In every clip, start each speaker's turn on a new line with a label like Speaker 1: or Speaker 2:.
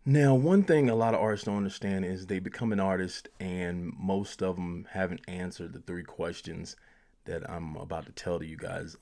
Speaker 1: Now, one thing a lot of artists don't understand is they become an artist, and most of them haven't answered the three questions that I'm about to tell to you guys.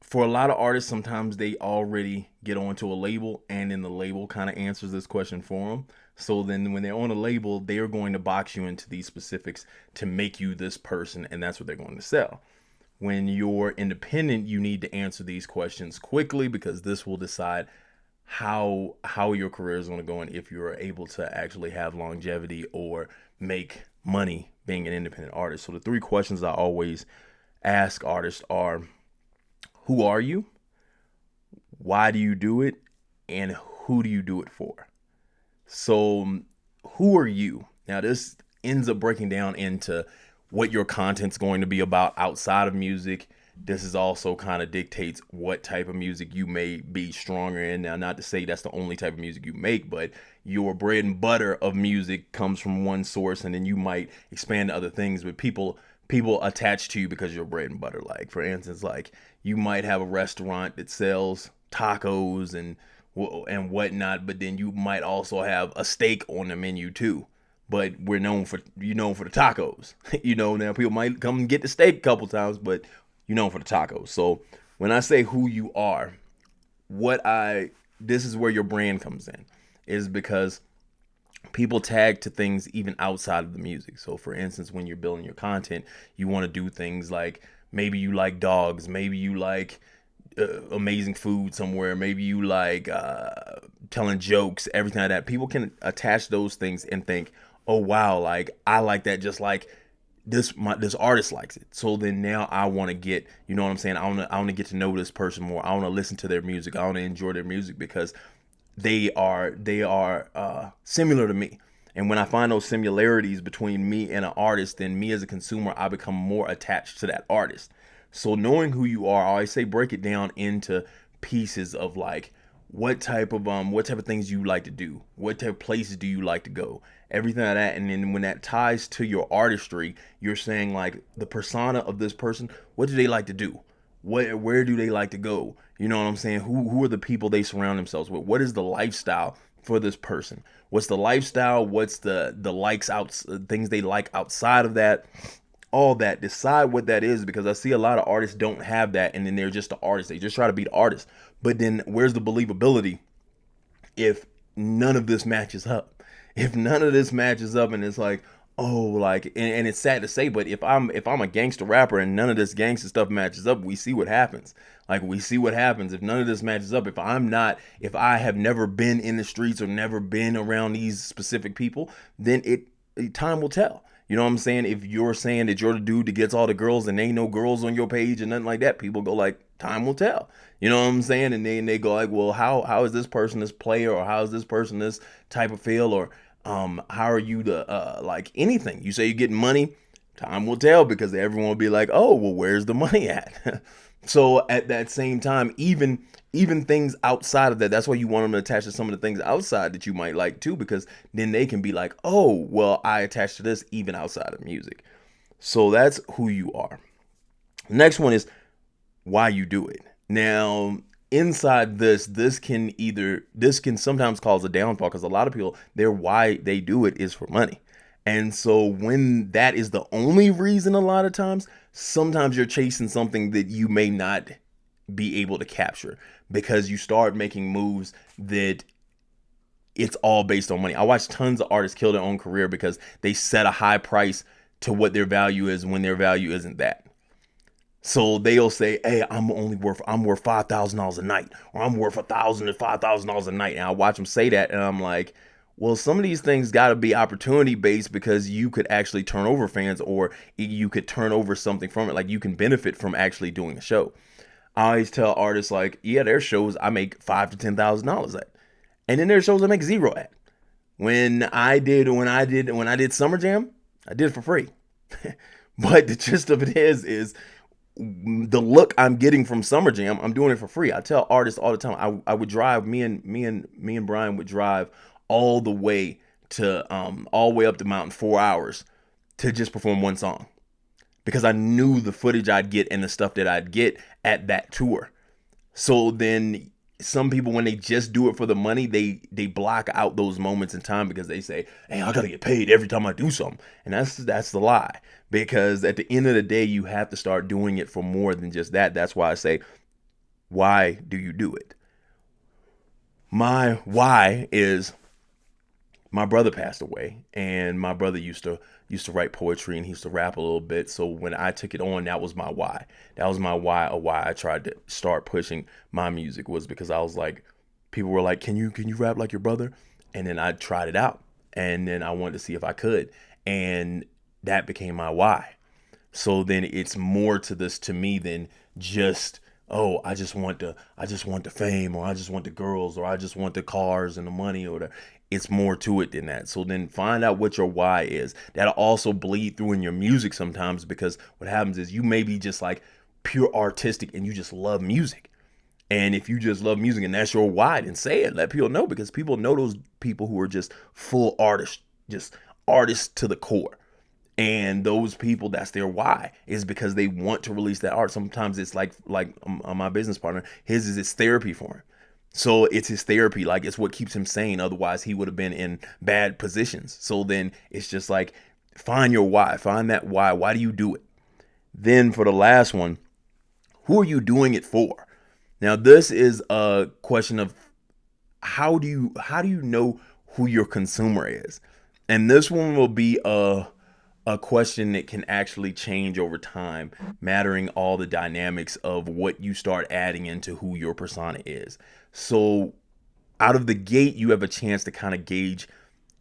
Speaker 1: For a lot of artists, sometimes they already get onto a label, and then the label kind of answers this question for them. So then, when they're on a label, they are going to box you into these specifics to make you this person, and that's what they're going to sell. When you're independent, you need to answer these questions quickly because this will decide how your career is going to go and if you're able to actually have longevity or make money being an independent artist. So the three questions I always ask artists are: who are you? Why do you do it? And who do you do it for? So, who are you? Now, this ends up breaking down into what your content's going to be about outside of music. This is also kind of dictates what type of music you may be stronger in. Now, not to say that's the only type of music you make, but your bread and butter of music comes from one source, and then you might expand to other things. But people attach to you because you're bread and butter. Like, for instance, like you might have a restaurant that sells tacos and whatnot, but then you might also have a steak on the menu too. But we're known for for the tacos. Now people might come and get the steak a couple times, but you're known for the tacos. So when I say who you are, what I this is where your brand comes in, is because people tag to things even outside of the music. So for instance, when you're building your content, you want to do things like maybe you like dogs, maybe you like amazing food somewhere, maybe you like telling jokes, everything like that. People can attach those things and think, oh wow, like I like that, just like this artist likes it. So then now I want to get, you know what I'm saying, I want to get to know this person more. I want to listen to their music, I want to enjoy their music because they are similar to me. And when I find those similarities between me and an artist, then me as a consumer, I become more attached to that artist. So knowing who you are, I always say break it down into pieces of like what type of things you like to do, what type of places do you like to go, everything like that. And then when that ties to your artistry, you're saying like the persona of this person, what do they like to do? Where do they like to go? You know what I'm saying? Who are the people they surround themselves with? What is the lifestyle for this person? What's the lifestyle? What's the likes out things they like outside of that? All that. Decide what that is, because I see a lot of artists don't have that, and then they're just the artist. They just try to be the artist. But then where's the believability if none of this matches up? If none of this matches up, and it's like, oh, like, and it's sad to say, but if I'm a gangster rapper and none of this gangster stuff matches up, we see what happens. Like, we see what happens if none of this matches up. If I have never been in the streets or never been around these specific people, then time will tell. You know what I'm saying? If you're saying that you're the dude that gets all the girls and ain't no girls on your page and nothing like that, people go like, time will tell. You know what I'm saying? And they go like, well, how is this person this player, or how is this person this type of feel, or how are you the like anything? You say you're getting money, time will tell, because everyone will be like, oh, well, where's the money at? So at that same time, even things outside of that, that's why you want them to attach to some of the things outside that you might like too, because then they can be like, oh, well, I attach to this even outside of music. So that's who you are. The next one is why you do it. Now, inside this can sometimes cause a downfall, because a lot of people, their why they do it is for money. And so when that is the only reason, a lot of times, sometimes you're chasing something that you may not be able to capture, because you start making moves that it's all based on money. I watch tons of artists kill their own career because they set a high price to what their value is when their value isn't that. So they'll say, "Hey, I'm worth $5,000 a night, or I'm worth $1,000 to $5,000 a night." And I watch them say that, and I'm like, "Well, some of these things got to be opportunity based, because you could actually turn over fans, or you could turn over something from it. Like, you can benefit from actually doing a show." I always tell artists like, "Yeah, there's shows I make $5,000 to $10,000 at, and then there's shows I make zero at." When I did Summer Jam, I did it for free. But the gist of it is the look I'm getting from Summer Jam, I'm doing it for free. I tell artists all the time, I would drive, me and Brian would drive all the way all the way up the mountain, 4 hours, to just perform one song, because I knew the footage I'd get and the stuff that I'd get at that tour. So then some people, when they just do it for the money, they block out those moments in time because they say, hey, I gotta get paid every time I do something. And that's the lie. Because at the end of the day, you have to start doing it for more than just that. That's why I say, why do you do it? My why is, my brother passed away, and my brother used to write poetry, and he used to rap a little bit. So when I took it on, that was my why. That was my why of why I tried to start pushing my music, was because I was like, people were like, can you rap like your brother? And then I tried it out, and then I wanted to see if I could, and that became my why. So then it's more to this to me than just, oh, I just want the fame, or I just want the girls, or I just want the cars and the money, or whatever. It's more to it than that. So then find out what your why is. That'll also bleed through in your music sometimes, because what happens is you may be just like pure artistic and you just love music. And if you just love music and that's your why, then say it. Let people know, because people know those people who are just full artists, just artists to the core. And those people, that's their why, is because they want to release that art. Sometimes it's like my business partner, his is it's therapy for him. So it's his therapy, like it's what keeps him sane. Otherwise, he would have been in bad positions. So then it's just like, find your why, find that why. Why do you do it? Then for the last one, who are you doing it for? Now this is a question of, how do you know who your consumer is? And this one will be a question that can actually change over time, mattering all the dynamics of what you start adding into who your persona is. So out of the gate, you have a chance to kind of gauge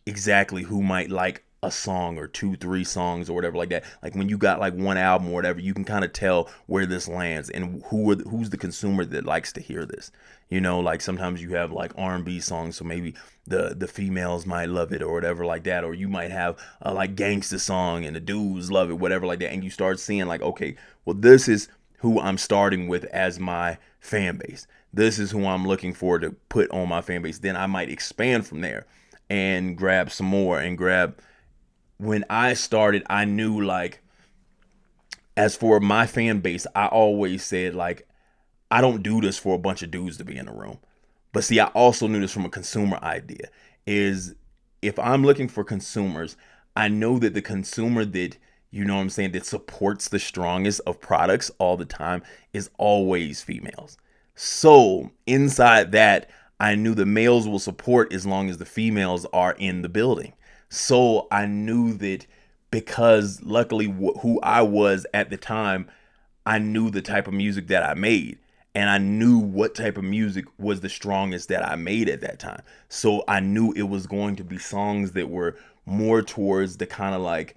Speaker 1: exactly who might like a song or two, three songs or whatever like that. Like when you got like one album or whatever, you can kind of tell where this lands and who's the consumer that likes to hear this. Like sometimes you have like R&B songs, so maybe the females might love it or whatever like that, or you might have a like gangsta song and the dudes love it, whatever like that, and you start seeing like, okay, well, this is who I'm starting with as my fan base. This is who I'm looking for to put on my fan base. Then I might expand from there and grab some more and grab. When I started, I knew like, as for my fan base, I always said like, I don't do this for a bunch of dudes to be in the room. But see, I also knew this from a consumer idea, is if I'm looking for consumers, I know that the consumer that, what I'm saying, that supports the strongest of products all the time is always females. So inside that, I knew the males will support as long as the females are in the building. So I knew that, because luckily who I was at the time, I knew the type of music that I made, and I knew what type of music was the strongest that I made at that time. So I knew it was going to be songs that were more towards the kind of like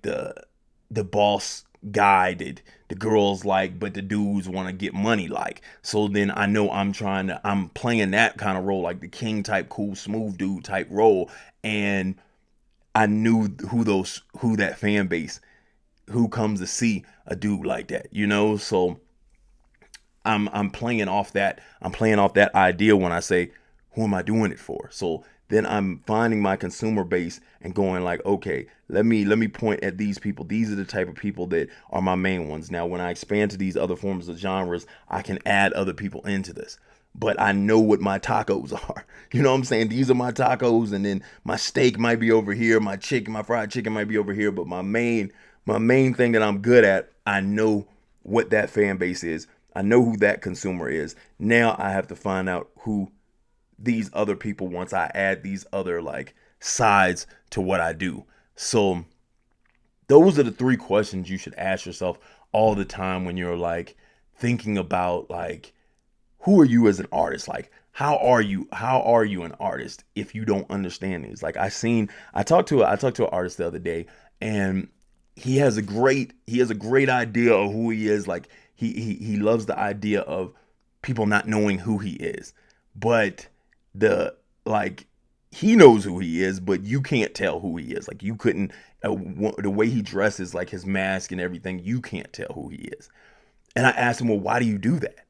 Speaker 1: the boss guy that the girls like, but the dudes want to get money like. So then I know I'm playing that kind of role, like the king type, cool, smooth dude type role. And I knew who that fan base, who comes to see a dude like that. So I'm playing off that. I'm playing off that idea when I say, who am I doing it for? So then I'm finding my consumer base and going like, okay, let me point at these people. These are the type of people that are my main ones. Now, when I expand to these other forms of genres, I can add other people into this. But I know what my tacos are. You know what I'm saying? These are my tacos, and then my steak might be over here, my fried chicken might be over here, but my main thing that I'm good at, I know what that fan base is. I know who that consumer is. Now I have to find out who these other people, once I add these other like sides to what I do. So those are the three questions you should ask yourself all the time when you're like thinking about like, who are you as an artist? Like, how are you an artist if you don't understand these? Like I talked to an artist the other day, and he has a great idea of who he is. Like he loves the idea of people not knowing who he is. But the like he knows who he is, but you can't tell who he is. Like you couldn't, the way he dresses, like his mask and everything, you can't tell who he is. And I asked him, well, why do you do that?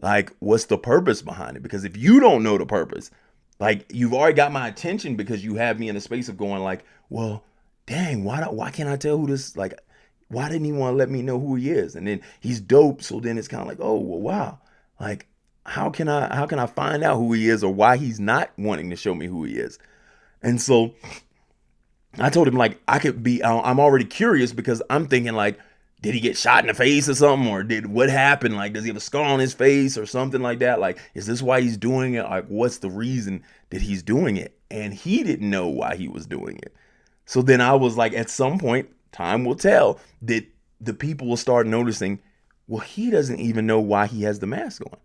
Speaker 1: Like, what's the purpose behind it? Because if you don't know the purpose, like you've already got my attention, because you have me in a space of going like, well, dang, why can't I tell who this, like, why didn't he want to let me know who he is? And then he's dope. So then it's kind of like, oh, well, wow. Like, how can I find out who he is or why he's not wanting to show me who he is? And so I told him like I could be. I'm already curious because I'm thinking like, did he get shot in the face or something, or did what happened? Like, does he have a scar on his face or something like that? Like, is this why he's doing it? Like, what's the reason that he's doing it? And he didn't know why he was doing it. So then I was like, at some point, time will tell that the people will start noticing. Well, he doesn't even know why he has the mask on.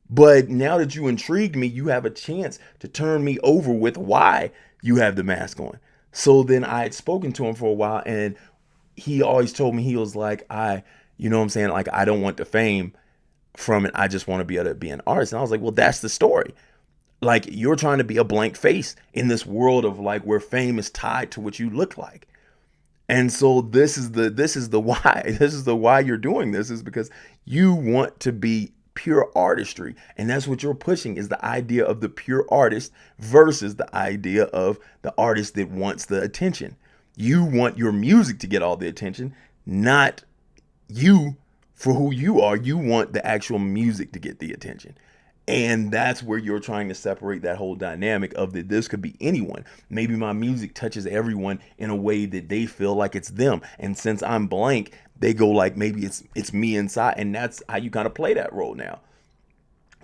Speaker 1: But now that you intrigued me, you have a chance to turn me over with why you have the mask on. So then I had spoken to him for a while, and he always told me, he was like, you know what I'm saying? Like, I don't want the fame from it. I just want to be able to be an artist. And I was like, well, that's the story. Like, you're trying to be a blank face in this world of like where fame is tied to what you look like. And so this is the why. This is the why you're doing this, is because you want to be pure artistry. And that's what you're pushing, is the idea of the pure artist versus the idea of the artist that wants the attention. You want your music to get all the attention, not you for who you are. You want the actual music to get the attention. And that's where you're trying to separate that whole dynamic of that this could be anyone. Maybe my music touches everyone in a way that they feel like it's them. And since I'm blank, they go like maybe it's me inside. And that's how you kind of play that role now.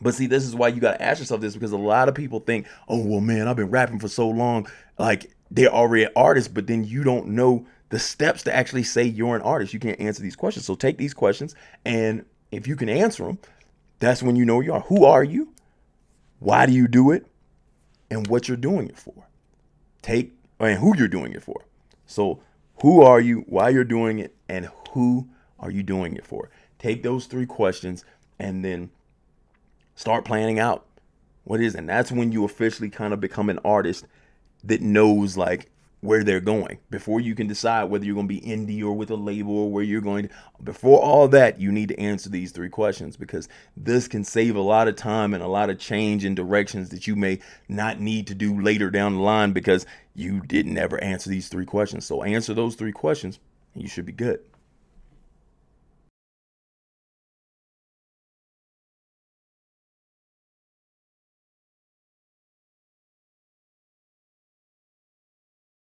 Speaker 1: But see, this is why you got to ask yourself this, because a lot of people think, oh, well, man, I've been rapping for so long. Like, they're already an artist, but then you don't know the steps to actually say you're an artist. You can't answer these questions. So take these questions, and if you can answer them, that's when you know you are. Who are you? Why do you do it? And what you're doing it for. And who you're doing it for. So who are you, why you're doing it, and who are you doing it for? Take those three questions and then start planning out what is. And that's when you officially kind of become an artist that knows like where they're going. Before you can decide whether you're going to be indie or with a label or where you're going to, before all that, you need to answer these three questions, because this can save a lot of time and a lot of change in directions that you may not need to do later down the line because you didn't ever answer these three questions. So answer those three questions and you should be good.